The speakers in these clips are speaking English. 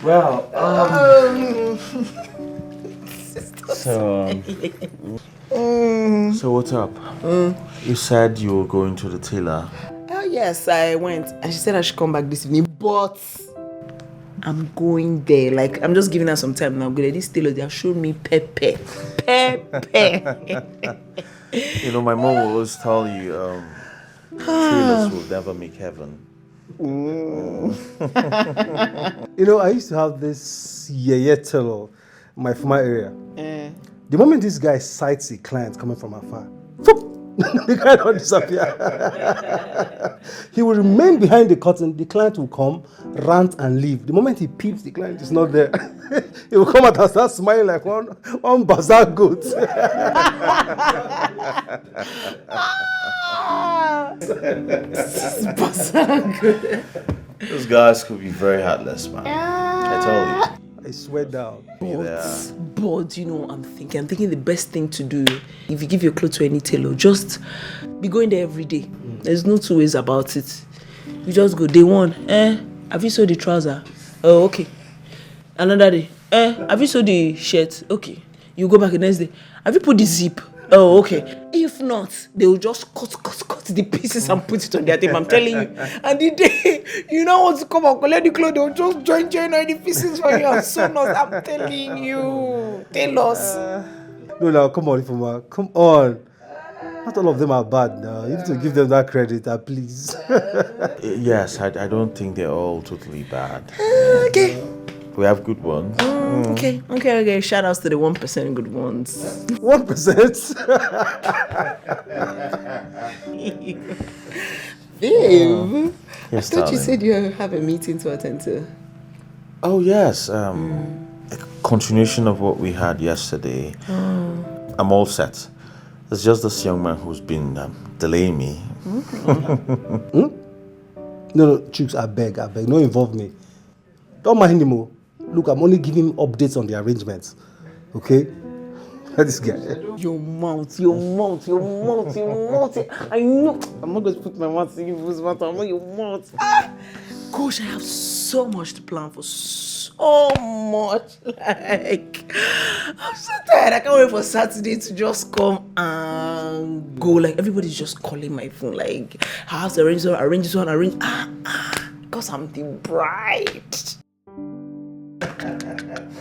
Well, so what's up? You said you were going to the tailor. Oh yes, I went. And she said I should come back this evening, but I'm going there. Like, I'm just giving her some time now. Good, this tailor, they have shown me pepe. You know, my mom will always tell you, tailors will never make heaven. You know, I used to have this tailor in my former area. The moment this guy sights a client coming from afar, the guy don't disappear. He will remain behind the curtain. The client will come, rant and leave. The moment he peeps, the client is not there. He will come out and start smiling like one bazaar goat. Those guys could be very heartless, man. I told you. I swear down. But you know, I'm thinking the best thing to do, if you give your clothes to any tailor, just be going there every day. There's no two ways about it. You just go, day one, have you sewed the trouser? Oh, okay. Another day, have you sewed the shirt? Okay. You go back the next day, have you put the zip? Oh, okay. If not, they will just cut the pieces and put it on their table. I'm telling you. And the day you know want to come and collect the clothes, they'll just join all the pieces for you and sew us. I'm telling you. Tell us. No, now, come on, Ifoma. Come on. Not all of them are bad now. You need to give them that credit, please. Yes, I don't think they're all totally bad. Okay. We have good ones. Okay. Shout outs to the 1% good ones. 1%? Babe, Yes, I thought you darling. said you have a meeting to attend to. Oh, yes. A continuation of what we had yesterday. I'm all set. It's just this young man who's been delaying me. No, Chooks, I beg, don't involve me. Don't mind him more. Look, I'm only giving him updates on the arrangements. Okay? This guy. Your mouth. I know. I'm not going to put my mouth in your mouth. I know your mouth. Gosh, I have so much to plan for. So much. Like, I'm so tired. I can't wait for Saturday to just come and go. Like, everybody's just calling my phone. Like, I have to arrange this one. Because I'm the bride.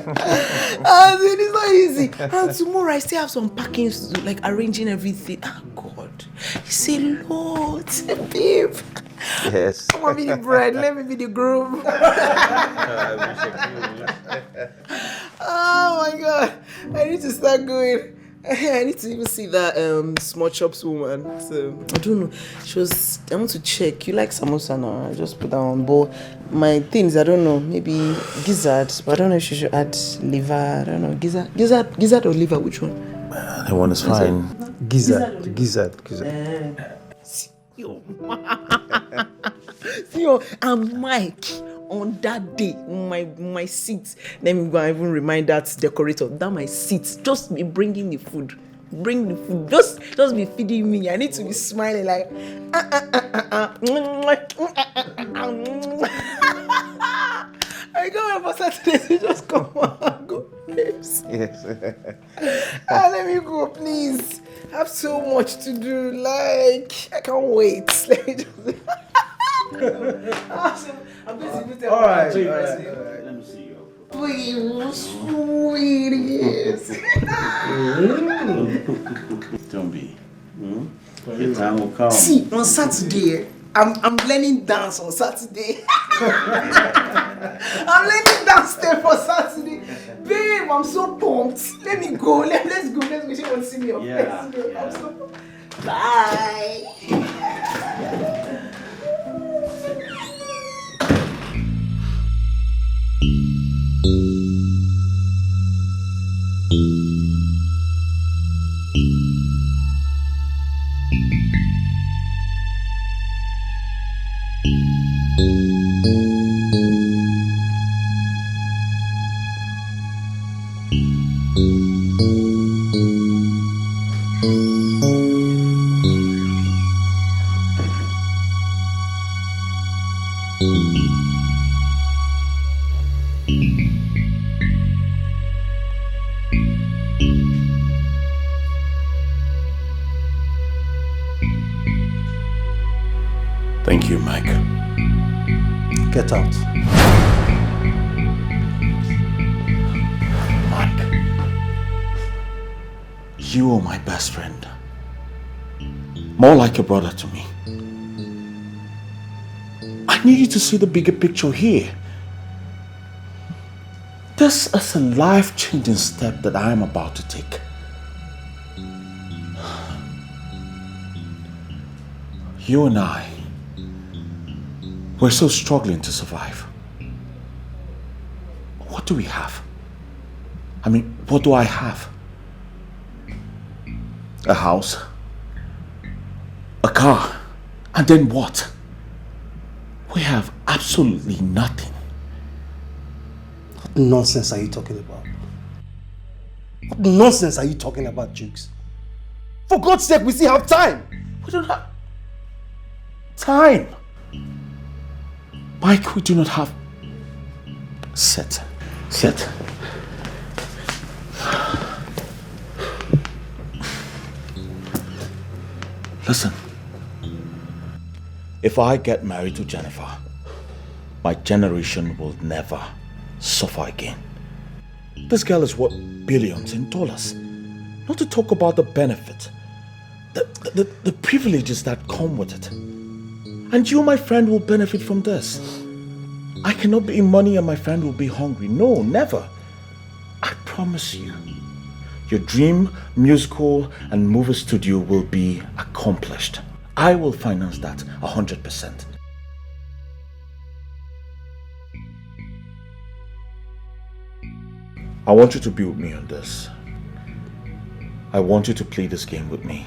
It's not easy. And tomorrow I still have some packing to do, like arranging everything. Oh God, it's a lot, babe. Yes. I want to be the bride. Let me be the groom. Oh my God, I need to start going. I need to even see that small chops woman. So I don't know. I want to check. You like samosa now? I just put that on. But my things, I don't know. Maybe gizzard. But I don't know if she should add liver. I don't know. Gizzard or liver? Which one? That one is fine. Gizzard. See, and Mike. On that day, my seat, let me go and even remind that decorator that my seat, just be bringing the food. Bring the food. Just be feeding me. I need to be smiling like I go for Saturday to just come and go. Yes. Let me go, please. I have so much to do. Like, I can't wait. Let me just I'm going to meet them. All right. Let me see you. Please, sweeties. Don't be. Your time will come. See, on Saturday, I'm learning dance on Saturday. I'm learning dance there for Saturday. Babe, I'm so pumped. Let me go. Let's go. She wants to see me. Yeah. Let's go. I'm so pumped. Bye. beg you, Mike. Get out. Mike, you are my best friend. More like a brother to me. I need you to see the bigger picture here. This is a life-changing step that I am about to take. You and I, we're still struggling to survive. What do we have? I mean, what do I have? A house, a car, and then what? We have absolutely nothing. What nonsense are you talking about? What nonsense are you talking about, Jukes? For God's sake, we still have time. We don't have time. Mike, we do not have... Sit. Listen. If I get married to Jennifer, my generation will never suffer again. This girl is worth billions in dollars. Not to talk about the benefit, the privileges that come with it. And you, my friend, will benefit from this. I cannot be in money and my friend will be hungry. No, never. I promise you. Your dream musical and movie studio will be accomplished. I will finance that 100%. I want you to be with me on this. I want you to play this game with me.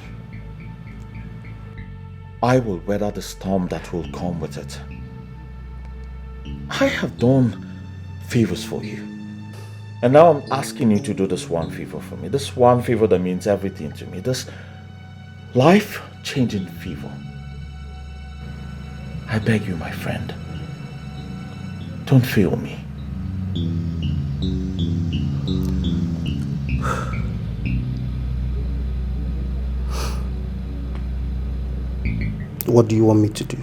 I will weather the storm that will come with it. I have done favors for you. And now I'm asking you to do this one favor for me. This one favor that means everything to me. This life-changing favor. I beg you, my friend. Don't fail me. What do you want me to do?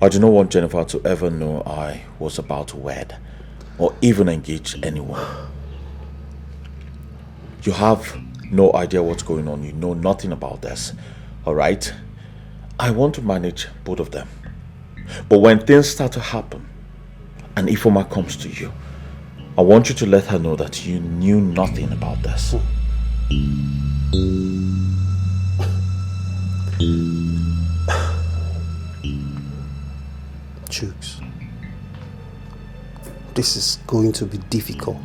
I do not want Jennifer to ever know I was about to wed or even engage anyone. You have no idea what's going on. You know nothing about this. Alright? I want to manage both of them. But when things start to happen and Ifoma comes to you, I want you to let her know that you knew nothing about this. Jukes, this is going to be difficult.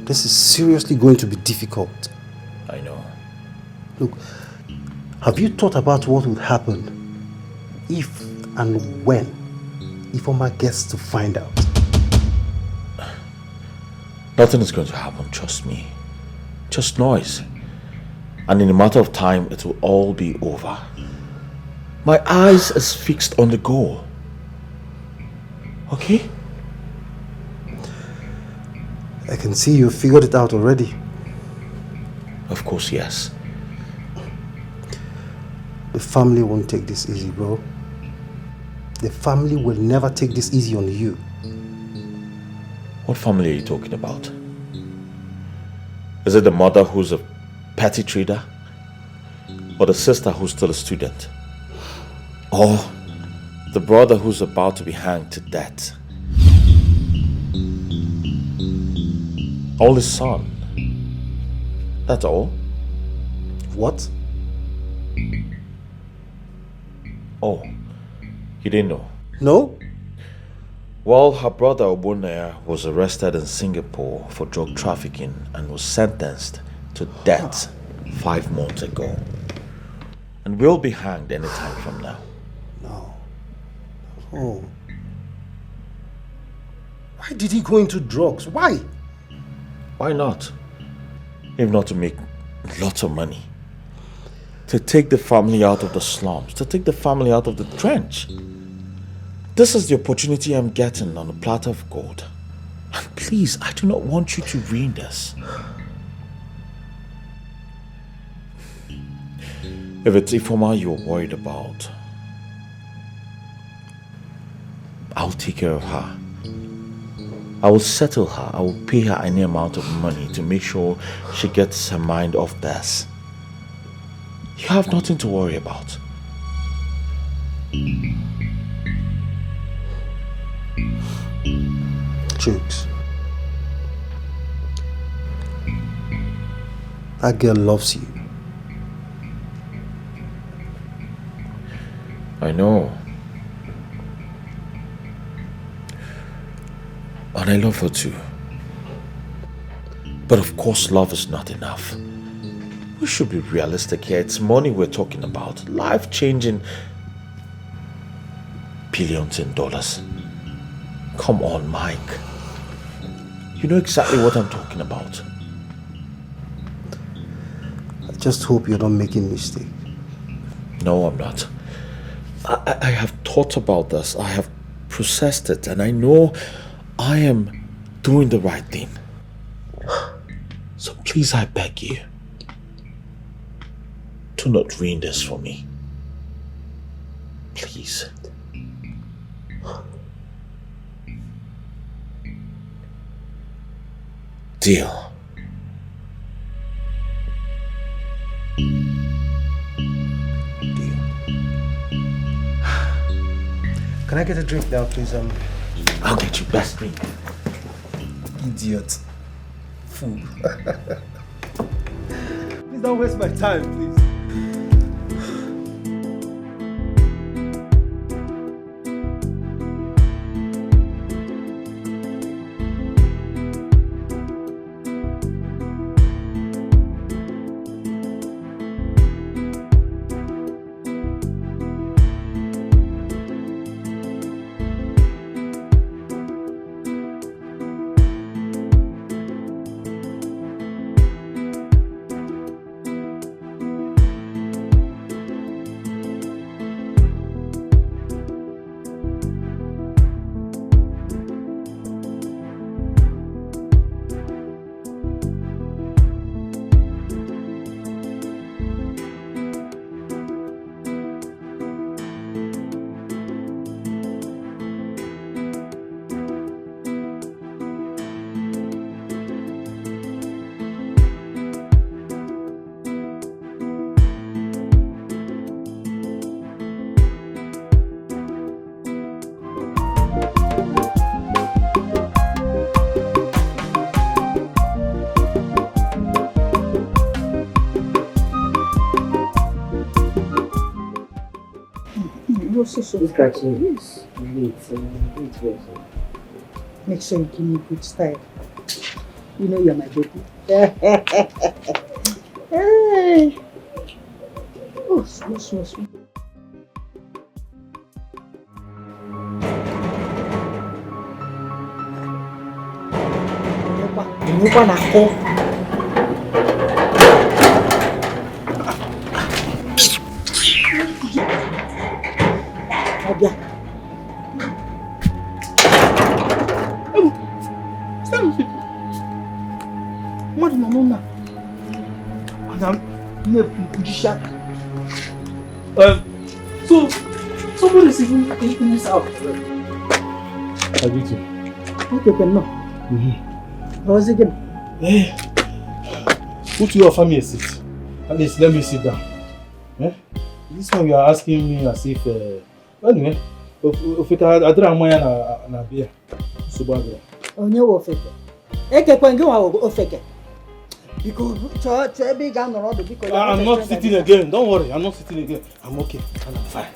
This is seriously going to be difficult. I know. Look, have you thought about what would happen if and when Ifoma gets to find out? Nothing is going to happen, trust me. Just noise. And in a matter of time, it will all be over. My eyes is fixed on the goal. Okay? I can see you figured it out already. Of course, yes. The family won't take this easy, bro. The family will never take this easy on you. What family are you talking about? Is it the mother who's a petty trader? Or the sister who's still a student? Or the brother who's about to be hanged to death? Only son. That's all. What? Oh, you didn't know? No? Well, her brother Obunaya was arrested in Singapore for drug trafficking and was sentenced to death 5 months ago. And will be hanged anytime from now. No. Oh. Why did he go into drugs? Why? Why not? If not to make lots of money. To take the family out of the slums. To take the family out of the trench. This is the opportunity I'm getting on a platter of gold. And please, I do not want you to ruin this. If it's Ifoma you're worried about, I'll take care of her. I will settle her. I will pay her any amount of money to make sure she gets her mind off this. You have nothing to worry about. Jokes. That girl loves you. I know. And I love her too. But of course, love is not enough. We should be realistic here. It's money we're talking about. Life-changing billions in dollars. Come on, Mike. You know exactly what I'm talking about. I just hope you're not making a mistake. No, I'm not. I have thought about this. I have processed it. And I know I am doing the right thing. So please, I beg you, do not ruin this for me. Please. Deal. Deal. Can I get a drink now, please? I'll get you best drink. Idiot. Fool. Please don't waste my time, please. Look at you. Yes. Make sure you give me good style. You know you're my baby. Hey. Oh, small. So somebody's even taking this out. I did too. Okay, no. How's it going? Hey, put your family a seat. At least let me sit down. Eh? This one you are asking me as if anyway. If it had a drama na beer. So bad. Onye wo feke. Eke kwengi wo feke. Because I'm not sitting again. Don't worry. I'm not sitting again. I'm okay. And I'm fine.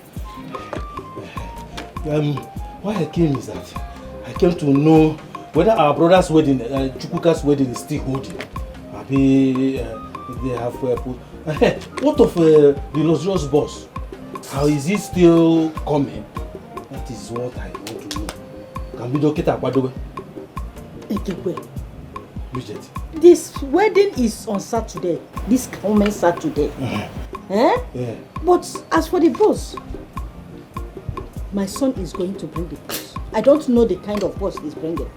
Why I came is that I came to know whether our brother's wedding, Chukwuka's wedding, is still holding. Maybe they have put. What of the luxurious boss? How is he still coming? That is what I want to know. Can we do it by the way? Bridget. This wedding is on Saturday. This coming Saturday. Eh? Yeah. But as for the boss, my son is going to bring the boss. I don't know the kind of boss he's bringing.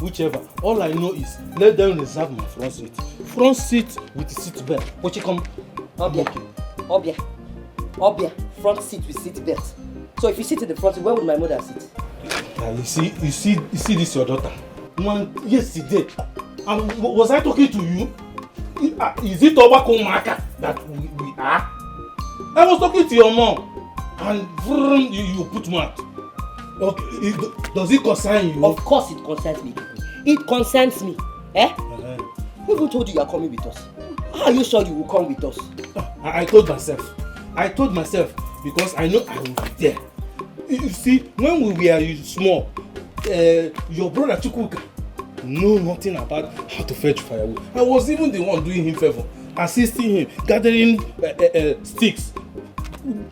Whichever. All I know is let them reserve my front seat. Front seat with the seat belt. What you come? Obia, front seat with seat belt. So if you sit in the front seat, where would my mother sit? You see this your daughter? Man, yesterday, was I talking to you? Is it tobacco marker that we are? I was talking to your mom, and you put mouth. Okay, does it concern you? Of course it concerns me. It concerns me. Who even told you are coming with us? How are you sure you will come with us? I told myself because I know I will be there. You see, when we were small, your brother Chukwuka know nothing about how to fetch firewood. I was even the one doing him favor, assisting him, gathering sticks,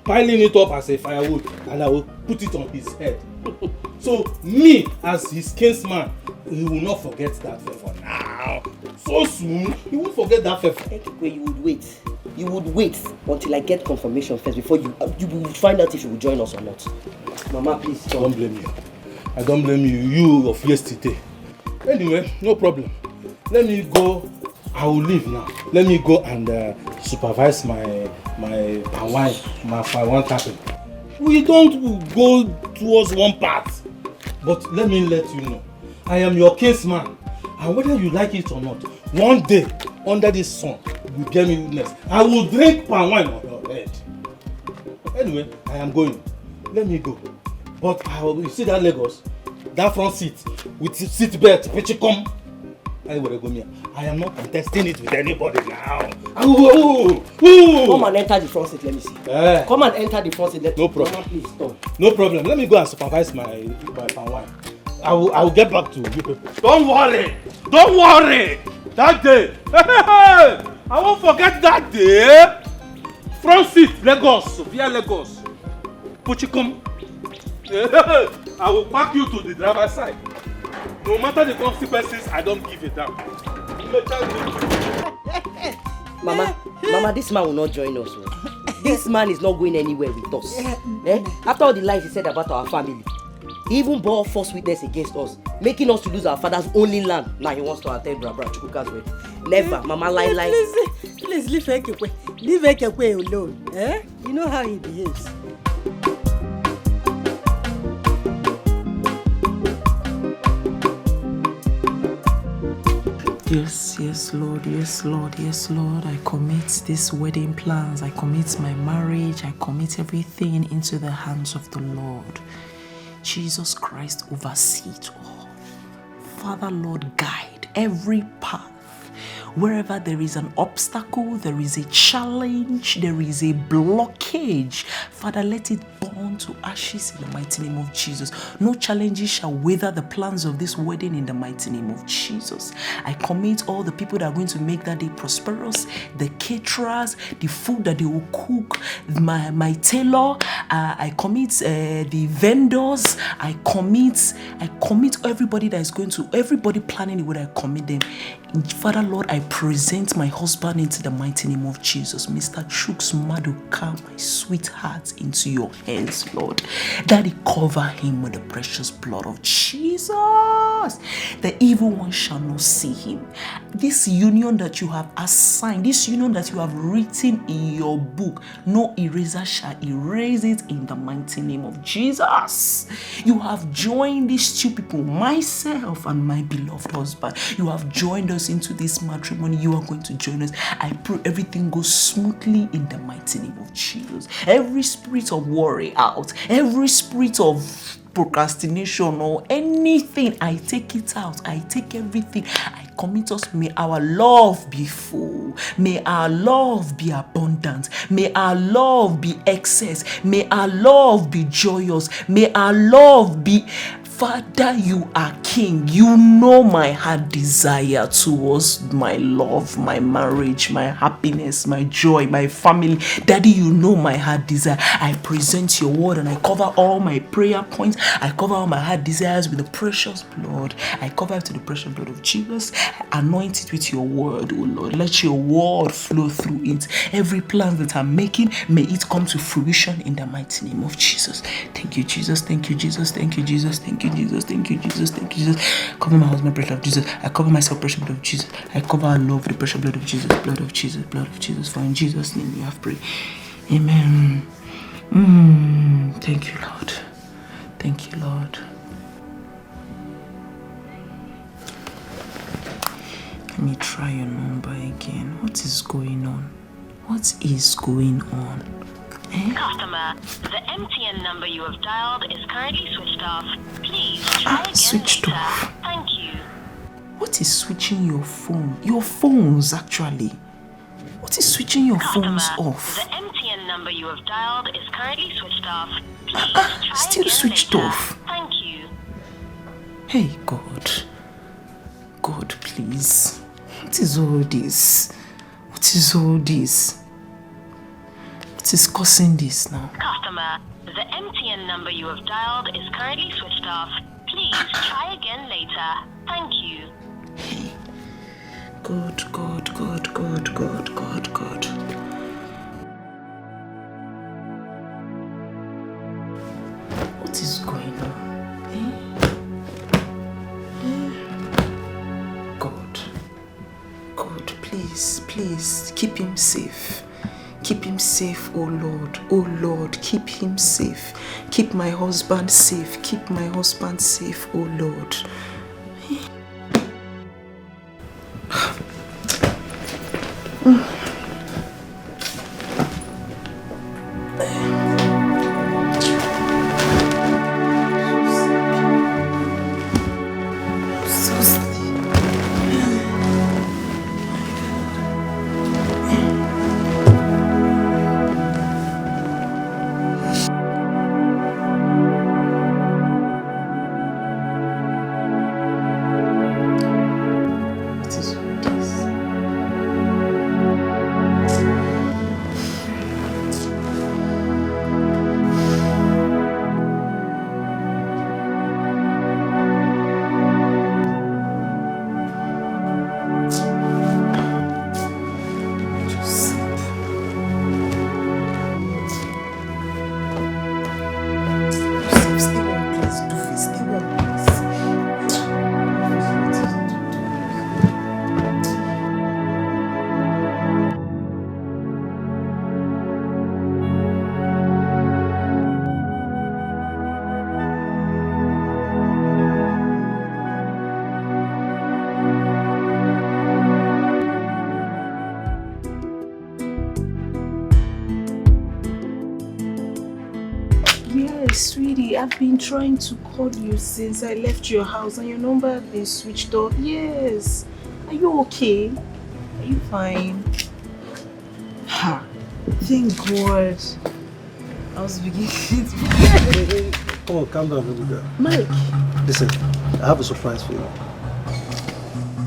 piling it up as a firewood, and I will put it on his head. So me, as his kinsman, he will not forget that favor now. So soon, he won't forget that favor. You would wait. You would wait until I get confirmation first before you will find out if you will join us or not. Mama, please don't blame you. I don't blame you. You of yesterday. Anyway, no problem. Let me go. I will leave now. Let me go and supervise my wine tapping. We don't go towards one path. But let me let you know, I am your kinsman. And whether you like it or not, one day, under this sun, you get me witness. I will drink palm wine on your head. Anyway, I am going. Let me go. But you see that Lagos? That front seat with seat belt, come. I am not contesting it with anybody now. Come and enter the front seat, let me see. Come and enter the front seat. No problem. Mama, please stop. No problem. Let me go and supervise my palm wine. I will get back to you people. Don't worry. That day. I won't forget that day. Front seat, Lagos, via Lagos. Puchikum. I will pack you to the driver's side. No matter the consequences, I don't give a damn. Mama, this man will not join us. This man is not going anywhere with us. After all the lies he said about our family, he even bore false witness against us, making us to lose our father's only land. Now he wants to attend Brabra Chukwuka's wedding. Never, Mama, lie. Please leave Ekekwe. Leave Ekekwe alone. You know how he behaves. Yes, Lord. I commit these wedding plans. I commit my marriage. I commit everything into the hands of the Lord. Jesus Christ, oversee it all. Father, Lord, guide every path. Wherever there is an obstacle, there is a challenge, there is a blockage, Father, let it burn to ashes in the mighty name of Jesus. No challenges shall wither the plans of this wedding in the mighty name of Jesus. I commit all the people that are going to make that day prosperous, the caterers, the food that they will cook, my tailor, I commit the vendors, I commit everybody that is going to, everybody planning the wedding, I commit them. Father, Lord, I present my husband into the mighty name of Jesus. Mr. Chuks Maduka, my sweetheart, into your hands, Lord. Daddy, cover him with the precious blood of Jesus. The evil one shall not see him. This union that you have assigned, this union that you have written in your book, no eraser shall erase it in the mighty name of Jesus. You have joined these two people, myself and my beloved husband. You have joined us into this matrimony. You are going to join us. I pray everything goes smoothly in the mighty name of Jesus. Every spirit of worry out, every spirit of procrastination or anything, I take it out. I take everything. I commit us. May our love be full. May our love be abundant. May our love be excess. May our love be joyous. May our love be... Father, you are King. You know my heart desire towards my love, my marriage, my happiness, my joy, my family. Daddy, you know my heart desire. I present your word and I cover all my prayer points. I cover all my heart desires with the precious blood. I cover it to the precious blood of Jesus. Anoint it with your word, oh Lord. Let your word flow through it. Every plan that I'm making, may it come to fruition in the mighty name of Jesus. Thank you, Jesus. Thank you, Jesus. Thank you, Jesus. Thank you, Jesus, thank you, Jesus, thank you, Jesus. Cover my husband, precious blood of Jesus. I cover myself, precious blood of Jesus. I cover our love, the precious blood of Jesus, blood of Jesus, blood of Jesus. For in Jesus' name we have prayed. Amen. Thank you, Lord. Thank you, Lord. Let me try your number again. What is going on? What is going on? Customer, the MTN number you have dialed is currently switched off. Please try again switched later. off. Thank you. What is switching your phone? Your phones, actually. What is switching your phones off? The MTN number you have dialed is currently switched off. Please try still again switched later. off. Thank you. Hey, God. God, please. What is all this? What is all this? What is causing this now? Customer, the MTN number you have dialed is currently switched off. Please try again later. Thank you. Hey. God, God, God, God, God, God, God. What is going on? God. God, please, please, keep him safe. Keep him safe, oh Lord. Oh Lord, keep him safe. Keep my husband safe. Keep my husband safe, oh Lord. Sweetie, I've been trying to call you since I left your house and your number has been switched off. Yes. Are you okay? Are you fine? Ha. Thank God. I was beginning to... Come on, calm down, little girl. Mike. Listen, I have a surprise for you.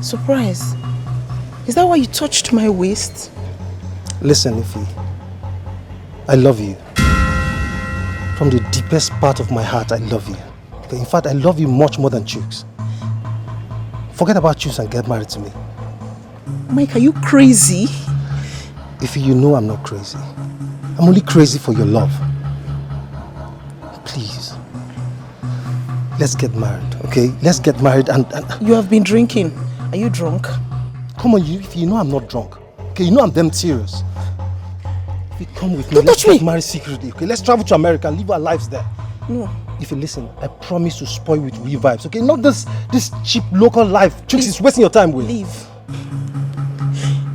Surprise? Is that why you touched my waist? Listen, Ify. I love you. From the deepest part of my heart, I love you. Okay, in fact, I love you much more than Chooks. Forget about Chooks and get married to me. Mike, are you crazy? Ify, you know I'm not crazy. I'm only crazy for your love. Please. Let's get married, okay? Let's get married and... You have been drinking. Are you drunk? Come on, Ify, you know I'm not drunk. Okay, you know I'm damn serious. If you come with me, Don't let's touch me. get married secretly, okay? Let's travel to America and live our lives there. No. If you listen, I promise to spoil with real vibes, okay? Not this cheap local life. Chooks is wasting your time with. Leave.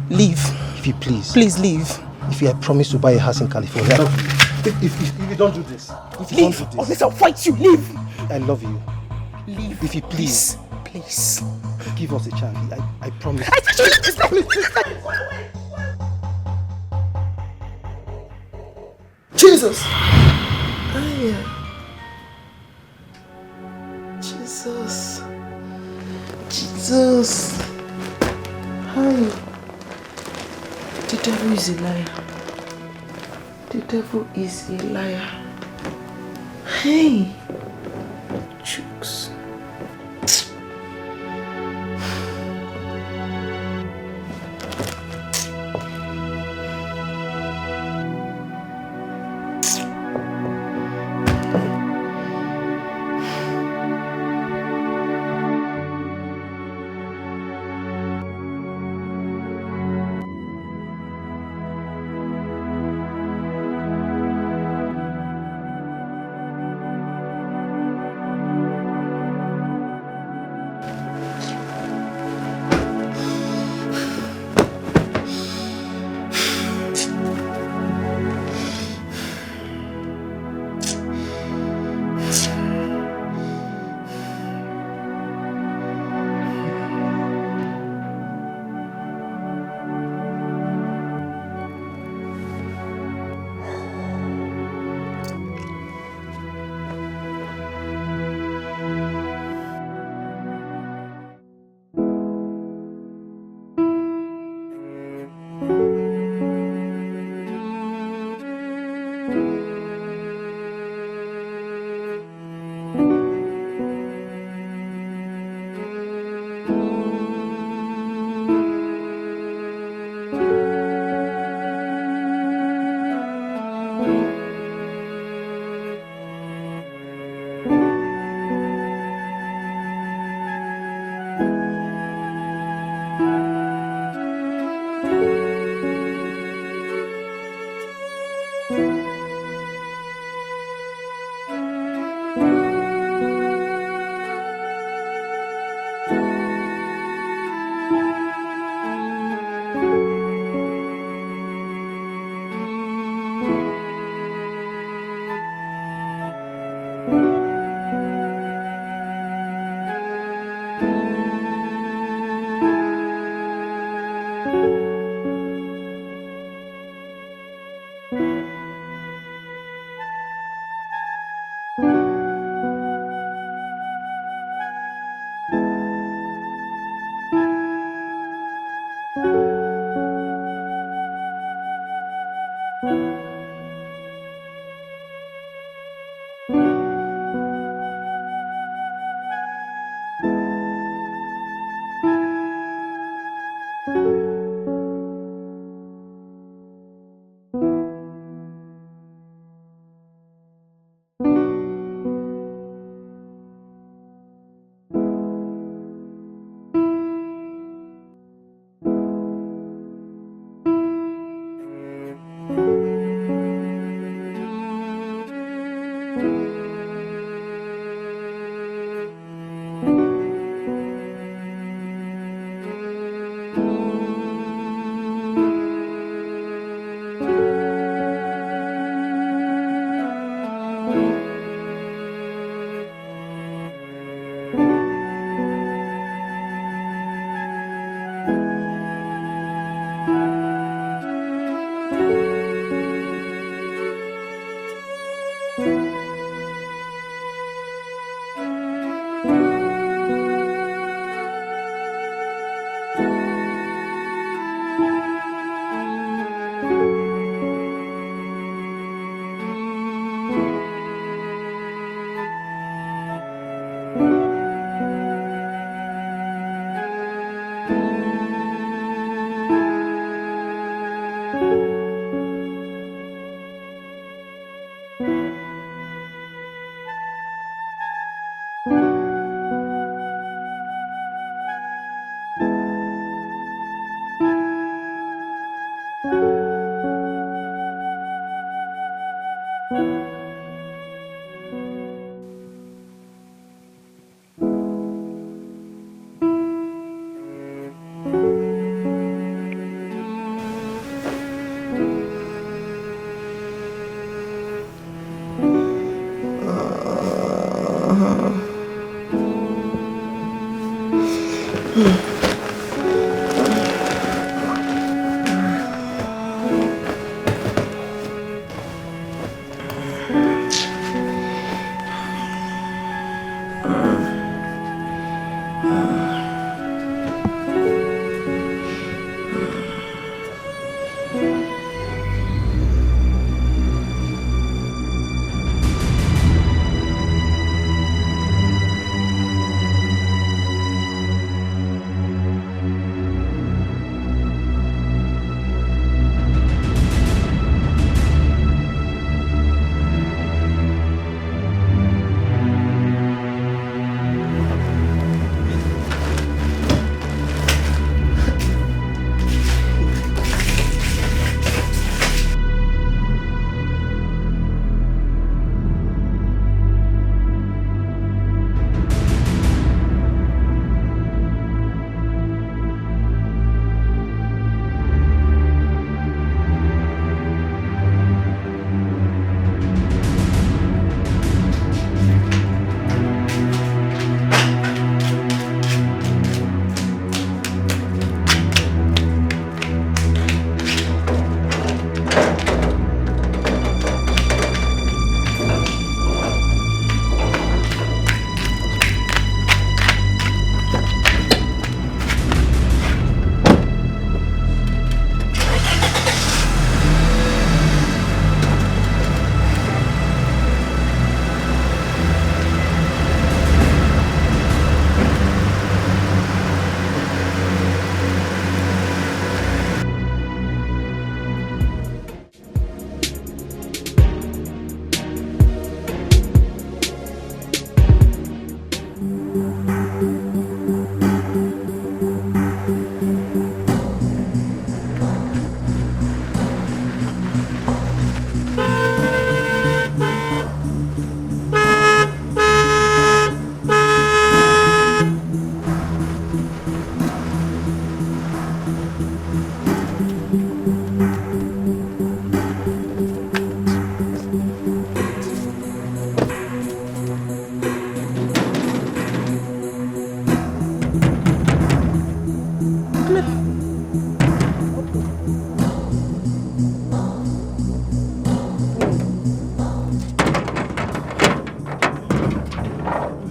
Leave. If you please. Please leave. If I promise to buy a house in California. If you don't do this. If you Leave. don't do Or this. else I'll fight you. Leave. I love you. Leave. If you please. Please. Give us a chance. I promise. Jesus. Jesus. Jesus. Hi. The devil is a liar. The devil is a liar. Hey. Chooks.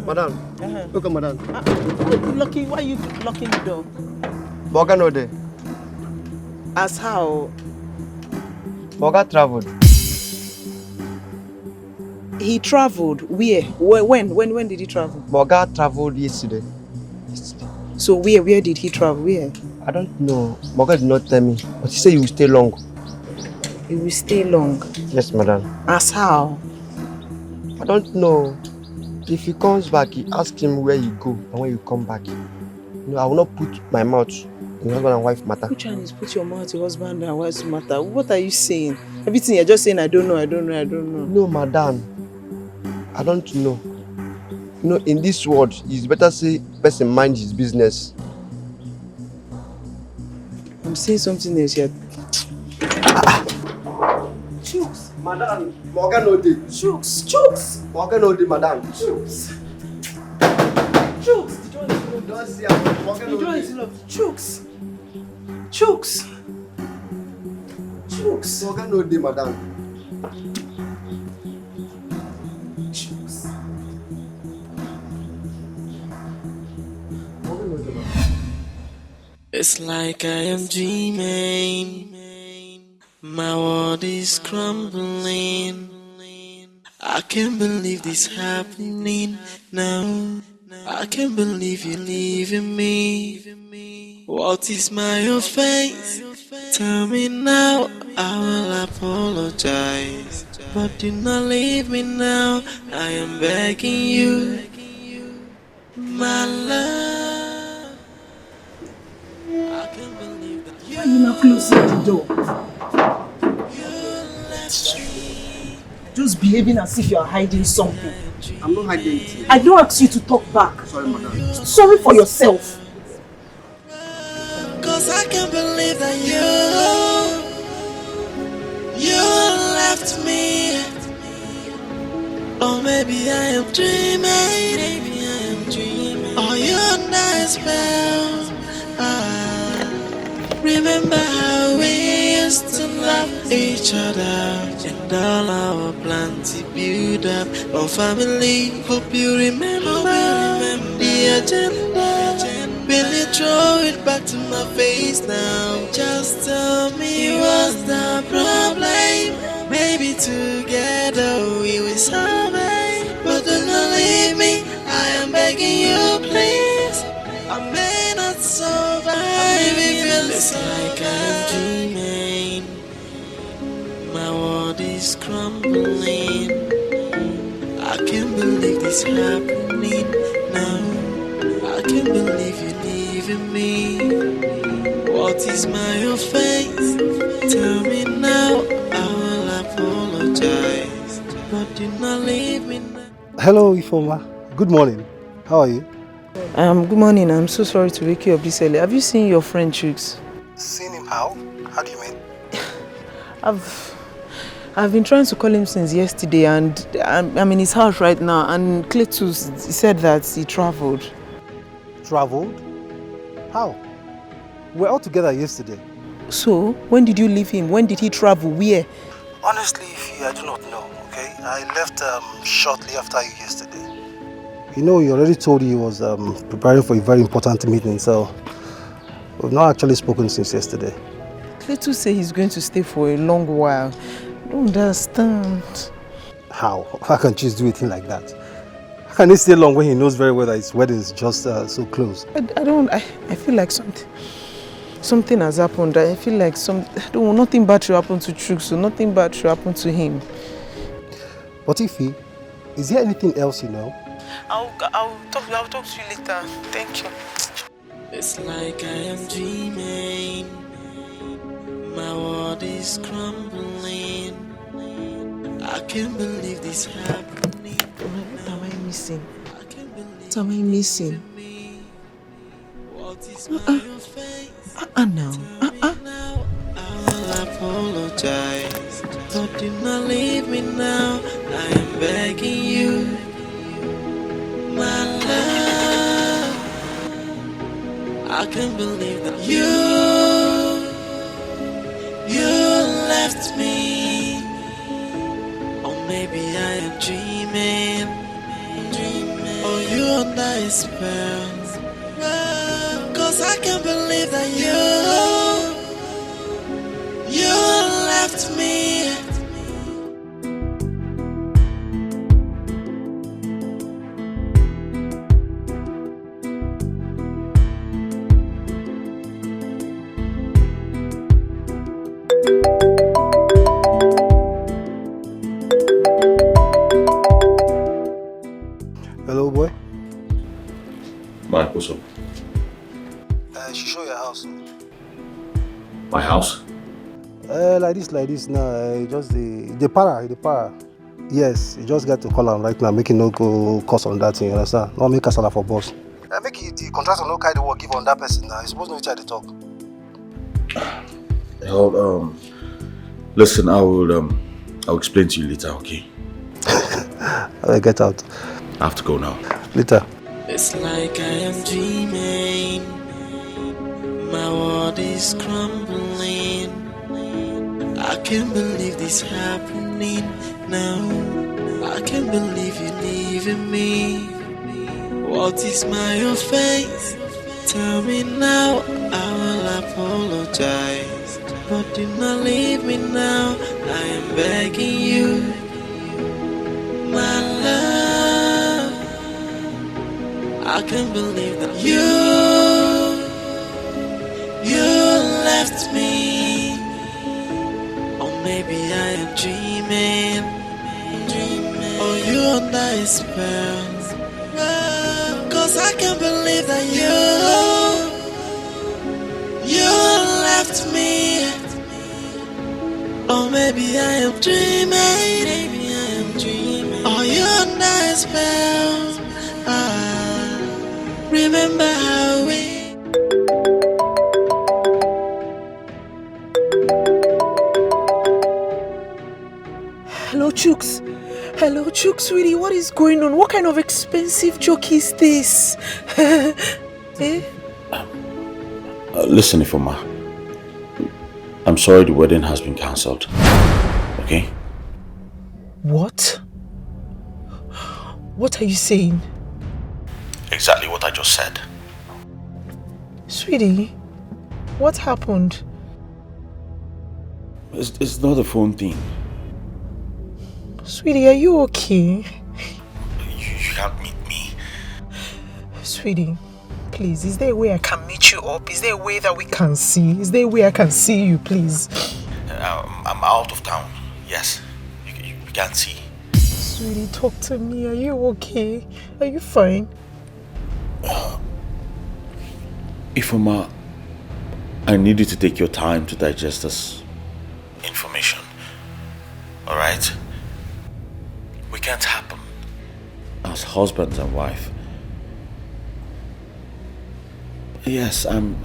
Madam, look at madam. Why are you locking the door? Boga no dey. As how? Boga traveled. He traveled. Where? When did he travel? Boga traveled yesterday. So where did he travel? Where? I don't know. Boga did not tell me, but he said he will stay long. He will stay long? Yes, madam. As how? I don't know. If he comes back, he ask him where you go and when you come back. I will not put my mouth in husband and wife matter. Which one is put your mouth in husband and wife matter? What are you saying? Everything you're just saying, I don't know. No, madam. I don't know. In this world, it's better say person mind his business. I'm saying something else here. Chooks, madam. Morgan no dey. Chooks. Morgan no dey, madam. Chooks. The door is locked. Don't see her. Morgan The no door dey. is locked. Chooks. Morgan no dey, madam. It's like I am dreaming. My world is crumbling. I can't believe this happening now. I can't believe you're leaving me. What is my offense? Tell me now, I will apologize. But do not leave me now, I am begging you. My love, I can't believe that Why are you not closing the door? Just behaving as if you are hiding something. I'm not hiding anything. I don't ask you to talk back. Sorry, madam. Sorry for yourself. 'Cause I can't believe that you left me. Or maybe I am dreaming. Or you're under a spell. Remember how we used to love each other and all our plans to build up our family. Hope you remember the agenda. Will you throw it back to my face now? Just tell me what's the problem. Maybe together we will solve it. But do not leave me. I am begging you, please. I may not survive if it's like I'm dreaming. My world is crumbling. I can't believe this happening now. I can't believe you're leaving me. What is my offense? Tell me now. I will apologize, but do not leave me now. Hello, Ifoma. Good morning. How are you? Good morning. I'm so sorry to wake you up this early. Have you seen your friend Chooks? Seen him how? How do you mean? I've been trying to call him since yesterday, and I'm in his house right now. And Cletus said that he traveled. Traveled? How? We were all together yesterday. So, when did you leave him? When did he travel? Where? Honestly, Ify, I do not know, okay? I left shortly after you yesterday. You know, he already told you he was preparing for a very important meeting, so we've not actually spoken since yesterday. Cletus said he's going to stay for a long while. I don't understand. How? How can Chiz do a thing like that? How can he stay long when he knows very well that his wedding is just so close? I feel like something has happened. I feel like nothing bad should happen to Chooks, so nothing bad should happen to him. But Ify, is there anything else you know? I'll talk to you later. Thank you. It's like I am dreaming. My world is crumbling. I can't believe this happening. What am I missing? What am I missing? What is my offense? Now. I will apologize, but do not leave me now. I am begging you, my love. I can't believe that you left me. Or maybe I am dreaming. Or you under a spell. 'Cause I can't believe that you left me. Hello, boy. Mike, what's up? She show your house. My house? Like this now. Just the para. Yes, you just got to call him right now. Make it no go cost on that thing. You understand? Not make a salary for boss. Make it the contractor no kind of work give on that person now. He's supposed to know each other talk. Well, listen, I'll explain to you later, okay? Alright, get out. I have to go now. Later. It's like I am dreaming. My world is crumbling. I can't believe this happening now. I can't believe you're leaving me. What is my offense? Tell me now. I will apologize, but do not leave me now. I am begging you, my love. I can't believe that you left me. Or maybe I am dreaming. Or you under a spell. 'Cause I can't believe that you left me. Or maybe I am dreaming. Or you under a spell. Remember how we Chooks. Hello, Chooks, sweetie. What is going on? What kind of expensive joke is this? Eh? Listen, Ifoma. I'm sorry the wedding has been cancelled. Okay? What? What are you saying? Exactly what I just said. Sweetie, what happened? It's not a phone thing. Sweetie, are you okay? You can't meet me. Sweetie, please, is there a way I can meet you up? Is there a way that we can see? Is there a way I can see you, please? I'm out of town. Yes. You can't see. Sweetie, talk to me. Are you okay? Are you fine? Ifoma, I need you to take your time to digest this information. Alright? We can't happen as husbands and wife. Yes, I'm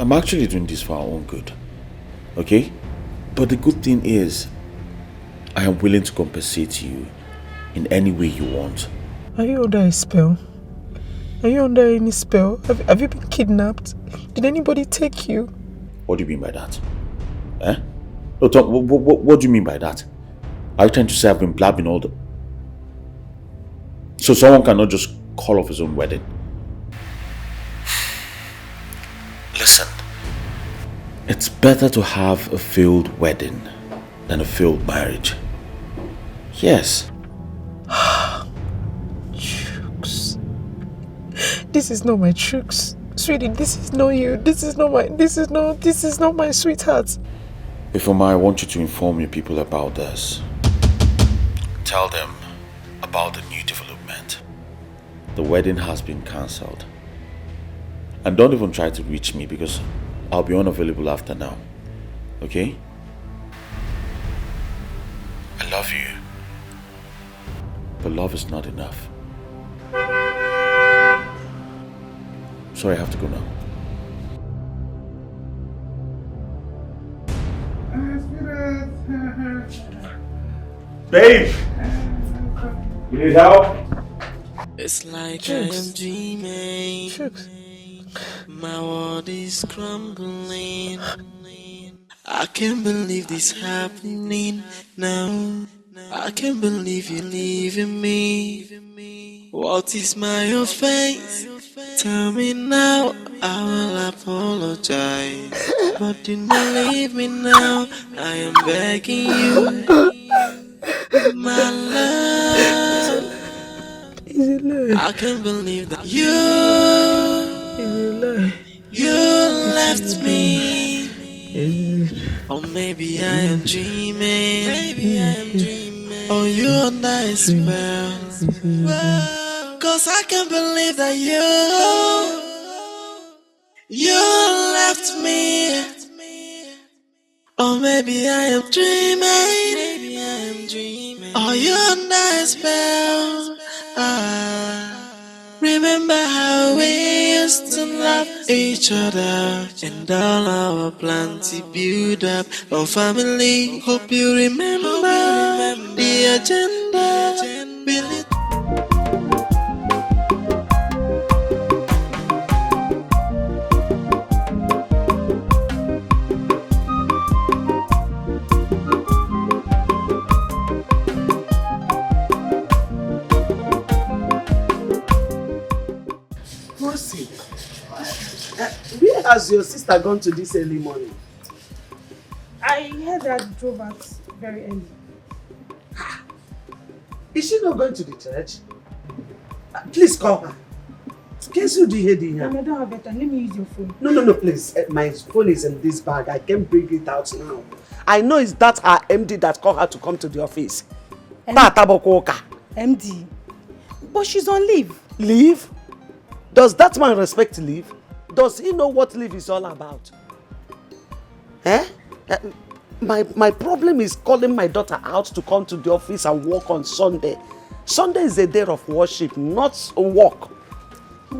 actually doing this for our own good. Okay? But the good thing is, I am willing to compensate you in any way you want. Are you under a spell? Are you under any spell? Have you been kidnapped? Did anybody take you? What do you mean by that? Eh? No, Tom, what do you mean by that? Are you trying to say I've been blabbing all the... So someone cannot just call off his own wedding? Listen, it's better to have a failed wedding than a failed marriage. Yes. Chooks. This is not my Chooks. Sweetie, this is not you. This is not my sweetheart. Ifoma, I want you to inform your people about this. Tell them about the new development. The wedding has been cancelled. And don't even try to reach me because I'll be unavailable after now. Okay? I love you. But love is not enough. Sorry, I have to go now. Babe! You need help? It's like I am dreaming. My world is crumbling. I can't believe this happening now. I can't believe you're leaving me. What is my offense? Tell me now, I will apologize. But do not leave me now, I am begging you. My love, I can't believe that you left me. Or maybe I am dreaming. Or you under a spell. Cause I can't believe that you left me. Or maybe I am dreaming. Or you under a spell. Remember how we used to love each other and all our plans to build up our family. Hope you remember the agenda. Where has your sister gone to this early morning? I heard that drove out very early. Is she not going to the church? Please call her. Cancel the head in here. I don't have it. Let me use your phone. No, please. My phone is in this bag. I can't bring it out now. I know it's that her MD that called her to come to the office. MD? But she's on leave. Leave? Does that man respect leave? Does he know what leave is all about? Eh? My problem is calling my daughter out to come to the office and work on Sunday. Sunday is a day of worship, not work.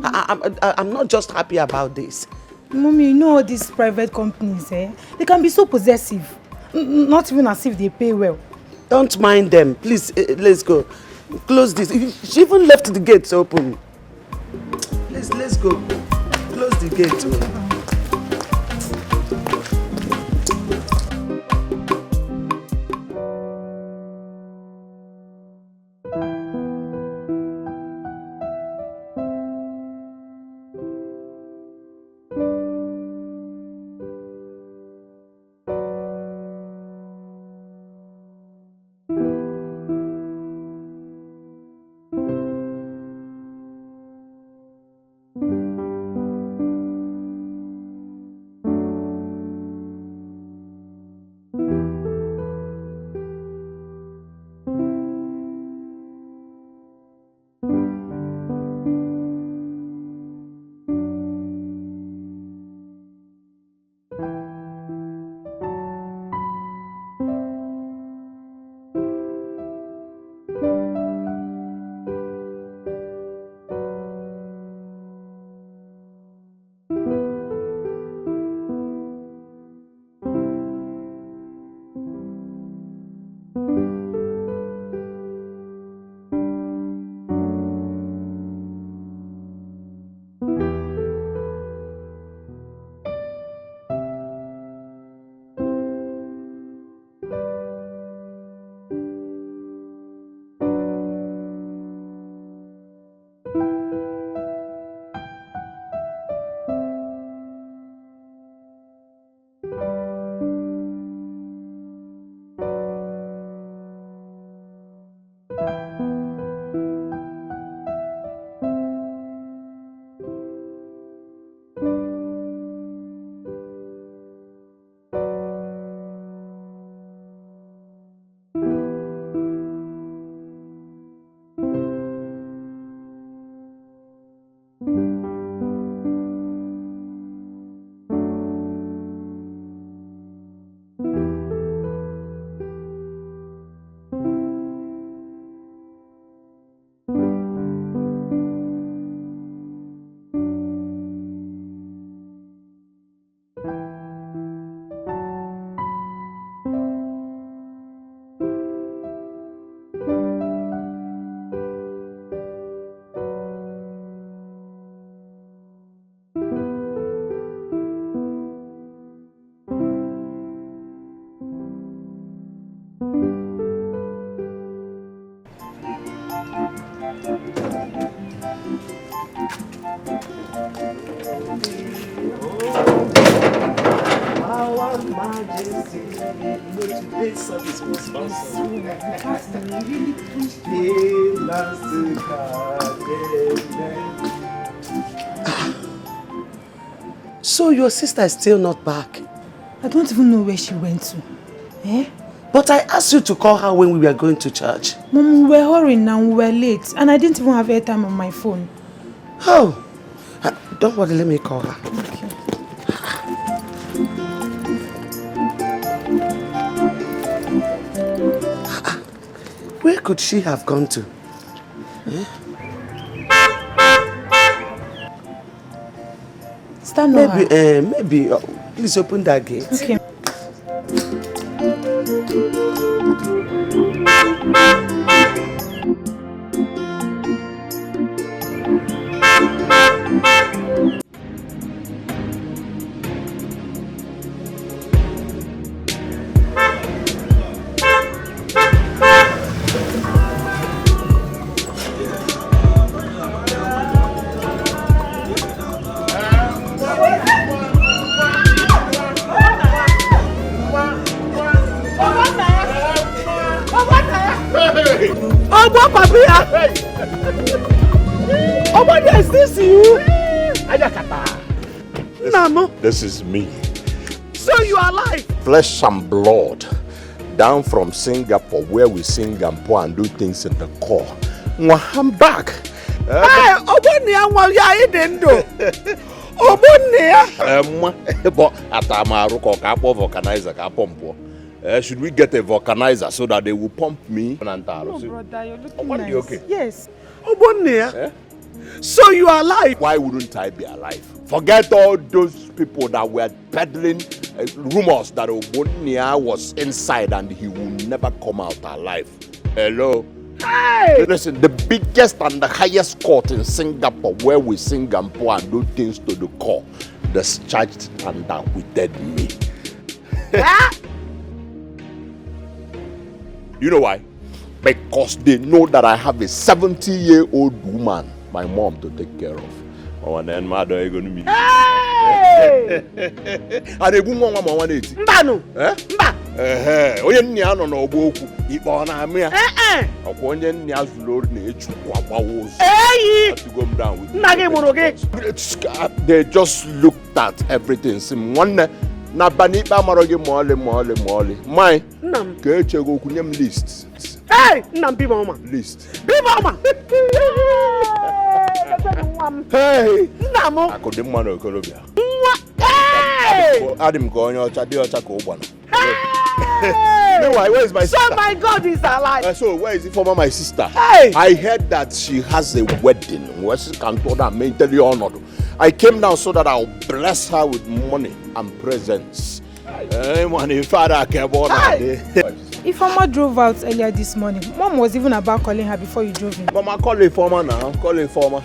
I'm not just happy about this. Mommy, you know all these private companies, they can be so possessive. Not even as if they pay well. Don't mind them. Please, let's go. Close this. She even left the gates open. Let's go. Close the gate. So your sister is still not back? I don't even know where she went to. Eh? But I asked you to call her when we were going to church. Mom, we were hurrying and we were late. And I didn't even have airtime on my phone. Oh. Don't worry, let me call her. Okay. Where could she have gone to? Eh? Stand maybe. Please open that gate. Okay. Is this you? This is me. So you are alive? Flesh and blood. Down from Singapore, where we sing and pour and do things in the core. I'm back. Hey, Obonia, didn't do. But should we get a vulcanizer so that they will pump me? No, brother, you're looking nice. Okay? Yes. Obonia? So you are alive? Why wouldn't I be alive? Forget all those people that were peddling rumors that Obonia was inside and he will never come out alive. Hello? Hey! Listen, the biggest and the highest court in Singapore, where we Singapore and do things to the core, discharged and acquitted me. You know why? Because they know that I have a 70-year-old woman, my mom, to take care of. Oh, and then mother, you're going to meet. Hey! And they go on 180. Mbano. Mba. Onye nni ano na ogbo okwu ikpe ọ na-amị ya. Ọkwa onye nni azụlụ na echukwu agbawo ozu. Nna gị mụrụ gị. They just looked at everything. Sim nwanne na bani ikpe amaro gị ma ọlị. Mai. Nnam. Ka echego okwu nye m list. Hey! Nnam bima ọma. List. Bima ọma. Hey! Nnam. Akụdị mma na okorobịa. Hey! Adim ka onye ọcha dị ọcha ka ụgbana. Meanwhile, where is my sister? So my God is alive. So where is it for my sister? Hey! I heard that she has a wedding. Where she can do that mentally honored. I came down so that I'll bless her with money and presents. Hey, money, father, If Mama drove out earlier this morning, Mom was even about calling her before you drove in. Mama, call a former now. Call a former.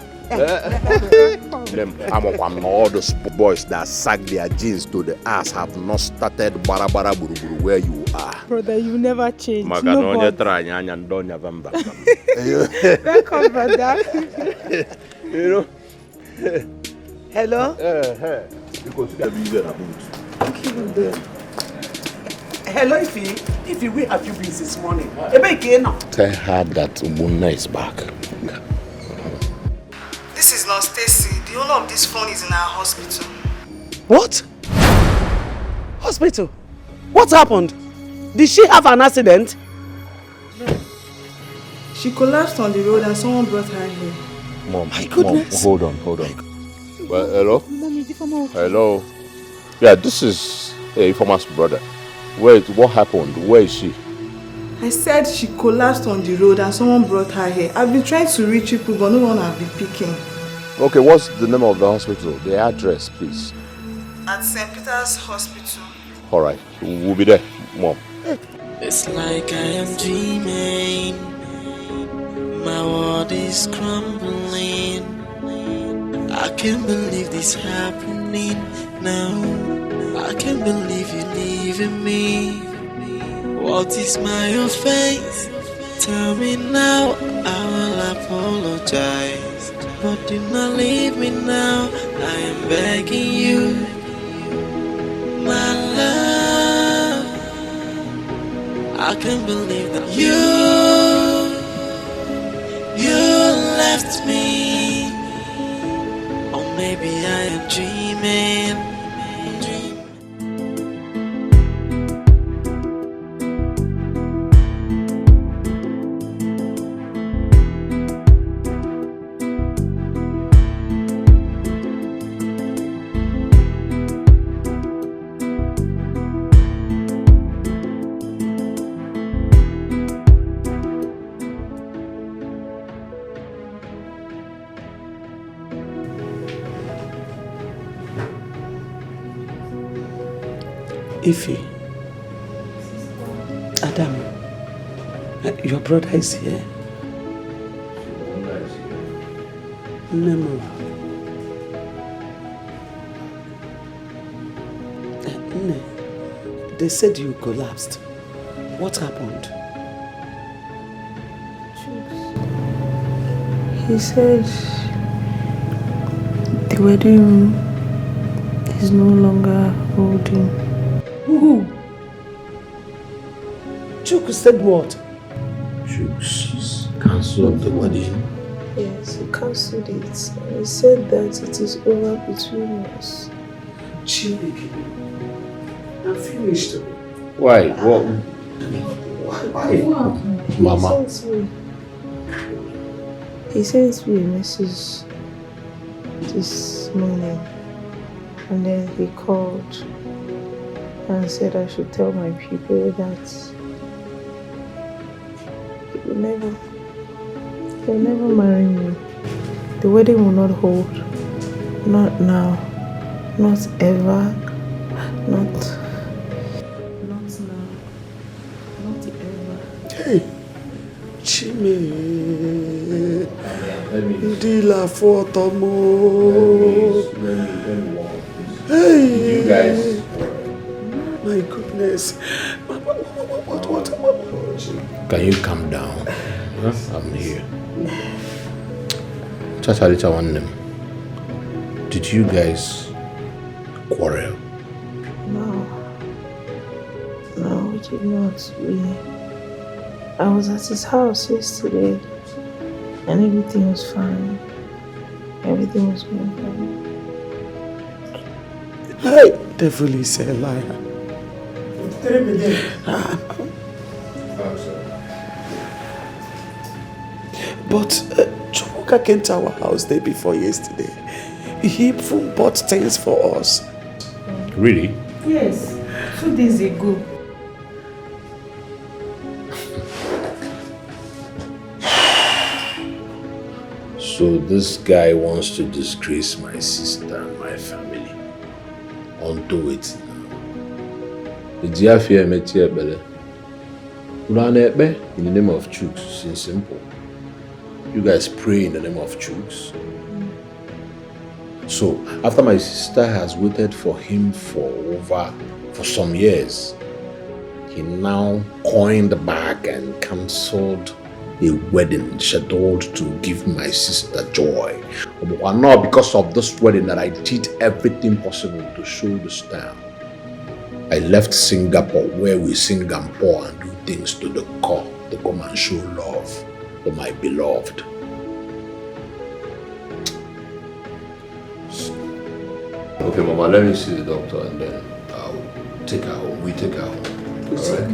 I'm all those boys that sag their jeans to the ass have not started barabara buruburu where you are. Brother, you never change. Welcome, brother. You know? Hello? Hello, Ify, where have you been since morning? Tell her that Umuna is back. This is not Stacy. The owner of this phone is in our hospital. What? Hospital? What happened? Did she have an accident? She collapsed on the road and someone brought her here. Mom, my goodness. Mom, hold on. Well, hello? Mommy, hello? Yeah, this is a former's brother. Wait, what happened? Where is she? I said she collapsed on the road and someone brought her here. I've been trying to reach people, but no one has been picking. Okay, what's the name of the hospital? The address, please. At St. Peter's Hospital. All right, we'll be there, Mom. It's like I am dreaming. My world is crumbling. I can't believe this happening now. I can't believe you're leaving me. What is my offense? Tell me now, I will apologize. But do not leave me now, I am begging you. My love, I can't believe that you left me. Or maybe I am dreaming. Ify, Adam, your brother is here. Nemo. They said you collapsed. What happened? He said the wedding room is no longer holding. Who? Chuk said what? Chuk's cancelled the wedding. Yes, he cancelled it. He said that it is over between us. Chibiki, I'm finished. Why? What? Why? Mama. He sent me a message this morning, and then he called and said I should tell my people that he will never marry me. The wedding will not hold. Not now. Not ever. Not now. Not ever. Hey, Chime. Dila for Tomo. Hey. You guys. My goodness. What? Can you calm down? Huh? I'm here. Chachalita one them. Did you guys quarrel? No, we did not. I was at his house yesterday and everything was fine. Everything was going fine. Hey, devil is a liar. But Chukwuka came to our house day before yesterday. He even bought things for us. Really? Yes, 2 days ago. So this guy wants to disgrace my sister and my family. Onto it now. It's in the name of Chooks. It's simple. You guys pray in the name of Chooks. So after my sister has waited for him for some years, he now coined back and cancelled a wedding scheduled to give my sister joy. And now because of this wedding that I did everything possible to show the style. I left Singapore where we sing and pour and do things to the core to come and show love to my beloved. Okay, Mama, let me see the doctor and then I'll take her home. We take her home. Alright?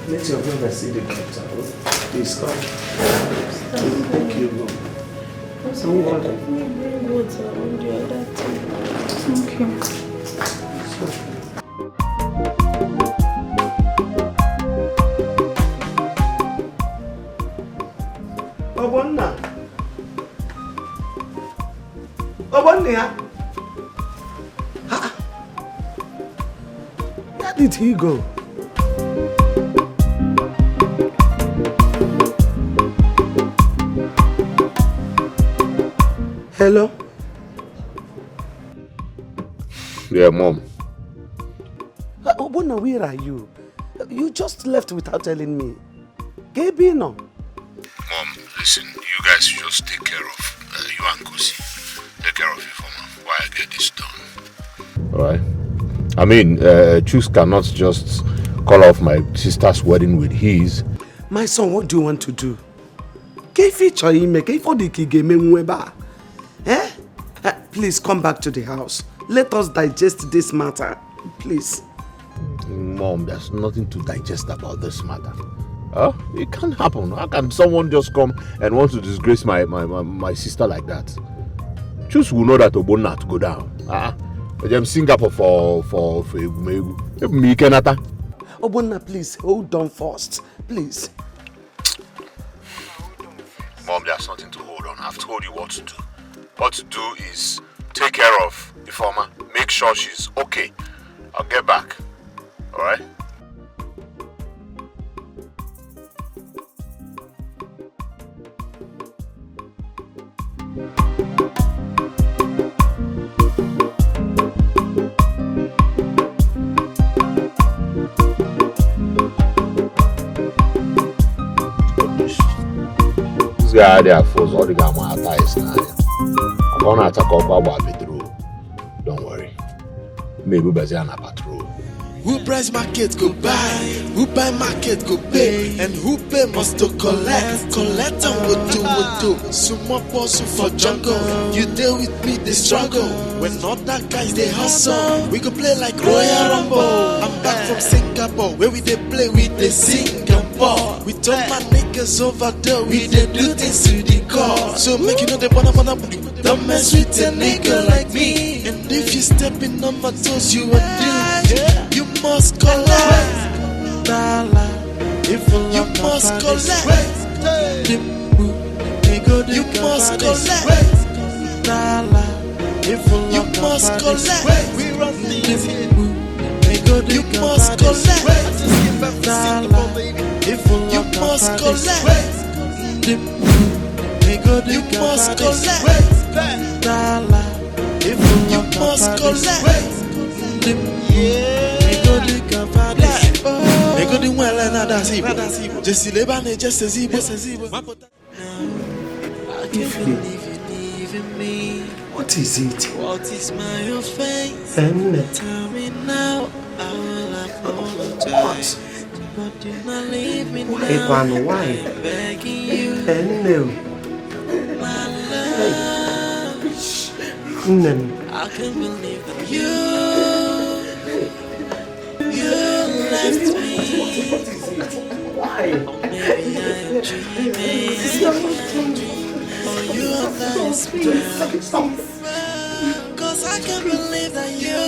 Let your brother see the doctor. Please come. Thank you, Mom. Let me bring water on the other table. Obonna. Where did he go? Hello? Yeah, Mom. Obonna, where are you? You just left without telling me. Gaby, no? Mom, listen, you guys just take care of you and Kosi. Take care of it, Mama, while I get this done. Alright? I mean, Chooks cannot just call off my sister's wedding with his. My son, what do you want to do? Please come back to the house. Let us digest this matter. Please. Mom, there's nothing to digest about this matter. Huh? It can't happen. How can someone just come and want to disgrace my sister like that? Chooks will know that Obonna to go down. I'm Singapore for me Kenata. Obonna, please hold on first. Please. Mom, there's nothing to hold on. I've told you what to do. What to do is take care of Ifeoma. Make sure she's okay. I'll get back. Alright? This guy there for all the gamma ties now. I'm gonna attack up about bedroom. Don't worry. Maybe Baziana patrol. Who price market go buy, who buy market go pay, and who pay must to collect. Collect and what do. Sumo boss for jungle, you deal with me the struggle. When other guys they hustle, we go play like Royal Rumble. I'm back from Singapore, where we they play with the Singapore. We told my niggas over there, we they do things to the core. So make you know they wanna don't mess with a nigga like me. And if you keep stepping on my toes, you are doomed. You must collect. If you must collect. You must collect. You must collect. We run things here. You must collect. If you must collect. You must collect. If you must collect. They go the well and that's it. Just see Lebane, just as he was. What is it? What is my offense? What? Tell me now, I will apologize. But do not leave me now. Why? I'm begging you. My love. I can't believe that you left me. Why? Or maybe I am dreaming. Or you are nice, cause I can't believe that you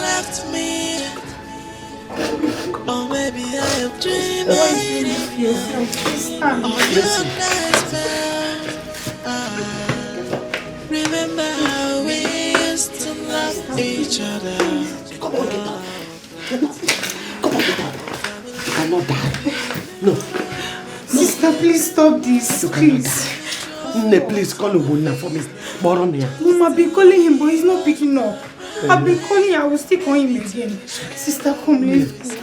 left me. Or maybe I am dreaming. Or you are nice, remember how we used to love each other. Come on, get up. Come on, get up. You cannot die. No. Sister, please stop this. Please. Please call Gorgina for me. Mom, I've been calling him, but he's not picking up. I've been calling, I will still call him again. Sister, come, let's go.